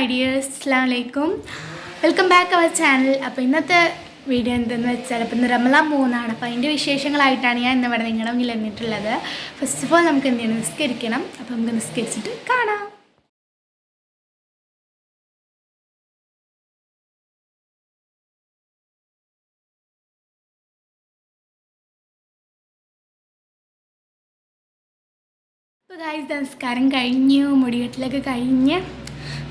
My dears, അസ്സലാമു അലൈക്കും. Welcome back our channel. അപ്പോൾ ഇന്നത്തെ വീഡിയോ എന്തെന്ന് വെച്ചാൽ ഇപ്പം ഇന്ന് റമളാൻ 3 അപ്പോൾ അതിൻ്റെ വിശേഷങ്ങളായിട്ടാണ് ഞാൻ ഇന്നിവിടെ നിങ്ങളുടെ മുന്നിൽ വന്നിട്ടുള്ളത്. ഫസ്റ്റ് ഓഫ് ഓൾ നമുക്ക് എന്ത് ചെയ്യണം, നിസ്കരിക്കണം. അപ്പോൾ നമുക്ക് നിസ്കരിച്ചിട്ട് കാണാം. അപ്പോൾ ഗായ്സ്, നമസ്കാരം കഴിഞ്ഞു, മുടികെട്ടിലൊക്കെ കഴിഞ്ഞ്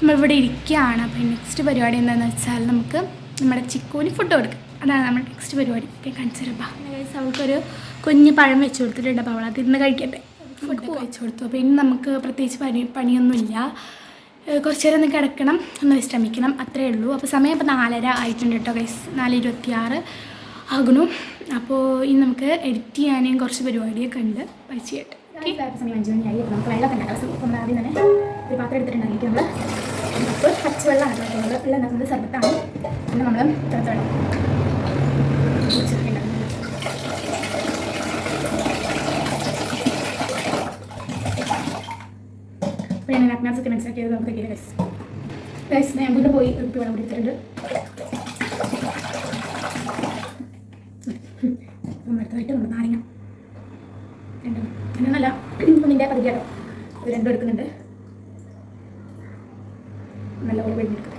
നമ്മളിവിടെ ഇരിക്കുകയാണ്. അപ്പോൾ നെക്സ്റ്റ് പരിപാടി എന്താണെന്ന് വെച്ചാൽ നമുക്ക് നമ്മുടെ ചിക്കൂന് ഫുഡ് കൊടുക്കും. അതാണ് നമ്മുടെ നെക്സ്റ്റ് പരിപാടി. ഇപ്പോൾ കാണിച്ചു തരാം. ഗായ്സ്, അവൾക്കൊരു കുഞ്ഞ് പഴം വെച്ച് കൊടുത്തിട്ടുണ്ട്. അപ്പോൾ അവൾ അതിരുന്ന് കഴിക്കട്ടെ. ഫുഡൊക്കെ വെച്ച് കൊടുത്തു. അപ്പോൾ ഇനി നമുക്ക് പ്രത്യേകിച്ച് പണിയൊന്നുമില്ല. കുറച്ച് നേരം ഒന്ന് കിടക്കണം, ഒന്ന് വിശ്രമിക്കണം, അത്രയേ ഉള്ളൂ. അപ്പോൾ സമയം ഇപ്പോൾ 4:30 ആയിട്ടുണ്ട് കേട്ടോ ഗൈസ്. 4:26 ആകണു. അപ്പോൾ ഇനി നമുക്ക് എഡിറ്റ് ചെയ്യാനും കുറച്ച് പരിപാടിയൊക്കെ ഉണ്ട്. പഠിച്ചു കേട്ടോ. സമയം 5 മണിയായി. അപ്പോൾ നമുക്ക് വെള്ളമൊക്കെ ഉണ്ടാക്കാം. നമ്മൾ ആദ്യം തന്നെ ഒരു പാത്രം എടുത്തിട്ടുണ്ടാക്കി നമ്മൾ കപ്പ് പച്ചവെള്ളമാണ് വെള്ളം ഉണ്ടാക്കുന്നത്. സർബത്താണ്. പിന്നെ നമ്മൾ തിളച്ച വെള്ളം അപ്പോൾ ഞാൻ അജ്ഞാസത്തെ മനസ്സിലാക്കിയത് നമുക്ക് കഴിക്കില്ല ഗൈസ്. ഗൈസ്, ഞാൻ വീണ്ടും പോയി ഉപ്പി വെള്ളം കുടിച്ചിട്ടുണ്ട്. അടുത്തതായിട്ട് നമ്മൾ നാരങ്ങ നല്ല ഒന്നിൻ്റെ പകുതിയാട്ടോ, ഇത് രണ്ടും എടുക്കുന്നുണ്ട്. നല്ലപോലെ വെടിഞ്ഞെടുക്കട്ടെ.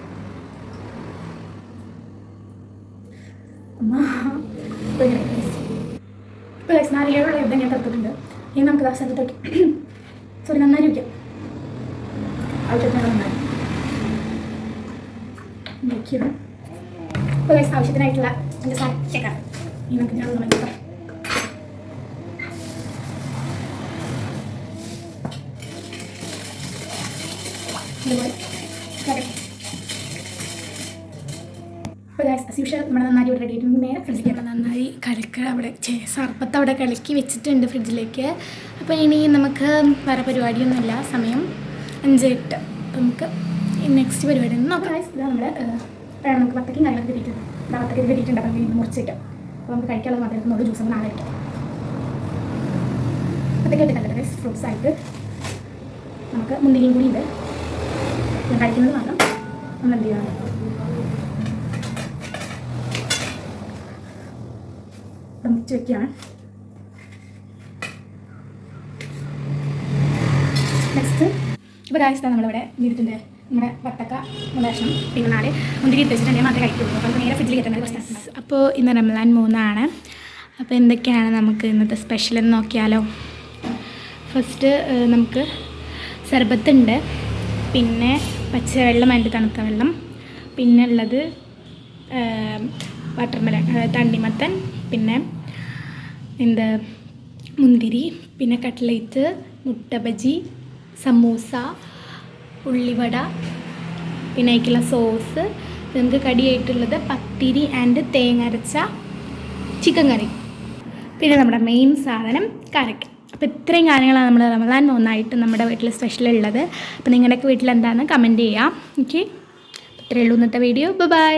ഇപ്പോൾ ഗൈസ് 4 7 യുദ്ധം ഞാൻ തടുത്തിട്ടുണ്ട്. ഇനി നമുക്ക് ദാസത്തോട്ട് നന്നായി വയ്ക്കാം. ആവശ്യത്തിന് നന്നായി വയ്ക്കണം. ഇപ്പോൾ ഗൈസ് ആവശ്യത്തിനായിട്ടുള്ള എൻ്റെ സാക്ഷ്യക്കാർ ഇനി നമുക്ക് ഞാൻ നോക്കാം. അപ്പോൾ ആസ് യൂഷ്വൽ നമ്മൾ നന്നായി ഇവിടെ റെഡി ആയിട്ട് നേരെ ഫ്രിഡ്ജിലേക്ക് നന്നായി കലക്കുക. അവിടെ സർബത്ത് അവിടെ കലക്കി വെച്ചിട്ടുണ്ട് ഫ്രിഡ്ജിലേക്ക്. അപ്പോൾ ഇനി നമുക്ക് വേറെ പരിപാടിയൊന്നുമില്ല. സമയം 5:08. നമുക്ക് നെക്സ്റ്റ് പരിപാടി ഒന്ന് നോക്കാം. ഇതാ നമ്മുടെ നമുക്ക് വത്തക്കയും കാര്യങ്ങളൊക്കെ കിട്ടിയിട്ടുണ്ട്. വത്തക്ക കിട്ടിയിട്ടുണ്ട്. അപ്പോൾ ഇന്ന് മുറിച്ചിട്ട് അപ്പോൾ നമുക്ക് കഴിക്കാനുള്ളത് മാത്രമേ നമ്മൾ ജ്യൂസ് നമ്മൾ നാളെ കഴിക്കാം. വത്തക്ക ഇട്ടിട്ടല്ലേ ഫ്രൂട്ട്സ് ആയിട്ട് നമുക്ക് മുന്തിരിയും കൂടി ഉണ്ട്. ഞാൻ കഴിക്കുന്നത് മാത്രം നമ്മൾ എന്ത് ചെയ്യണം, മിച്ച് വയ്ക്കുകയാണ്. നെക്സ്റ്റ് ഇപ്പോൾ രാജ്യത്ത് നമ്മളിവിടെ വീട്ടിൻ്റെ നമ്മുടെ വത്തക്ക മുളക് പിന്നെ 4 മുന്തിരി വെച്ചിട്ടുണ്ടെങ്കിൽ മാത്രമേ കഴിക്കുള്ളൂ. അപ്പോൾ നേരെ ഫ്രിഡ്ജിൽ കിട്ടുന്നത് കുറച്ച്. അപ്പോൾ ഇന്ന് റമളാൻ 3 അപ്പോൾ എന്തൊക്കെയാണ് നമുക്ക് ഇന്നത്തെ സ്പെഷ്യൽ എന്ന് നോക്കിയാലോ. ഫസ്റ്റ് നമുക്ക് സർബത്തുണ്ട്, പിന്നെ പച്ചവെള്ളം, അതിൻ്റെ തണുത്ത വെള്ളം, പിന്നെ ഉള്ളത് വാട്ടർമെലൺ, അതായത് തണ്ണിമത്തൻ, പിന്നെ മുന്തിരി, പിന്നെ കട്ട്ലേറ്റ്, മുട്ട ബജി, സമൂസ, ഉള്ളിവട, പിന്നെ അതിലേക്കുള്ള സോസ്. നമുക്ക് കടിയായിട്ടുള്ളത് പത്തിരി ആൻഡ് തേങ്ങ അരച്ച ചിക്കൻ കറി, പിന്നെ നമ്മുടെ മെയിൻ സാധനം കാരക്ക. അപ്പോൾ ഇത്രയും കാര്യങ്ങളാണ് നമ്മൾ റമളാൻ 3 നമ്മുടെ വീട്ടിൽ സ്പെഷ്യൽ ഉള്ളത്. അപ്പോൾ നിങ്ങളുടെയൊക്കെ വീട്ടിൽ എന്താണെന്ന് കമൻറ്റ് ചെയ്യാം. ഓക്കെ, ഇത്രയേ ഉള്ളൂ ഇന്നത്തെ വീഡിയോ. ബൈ.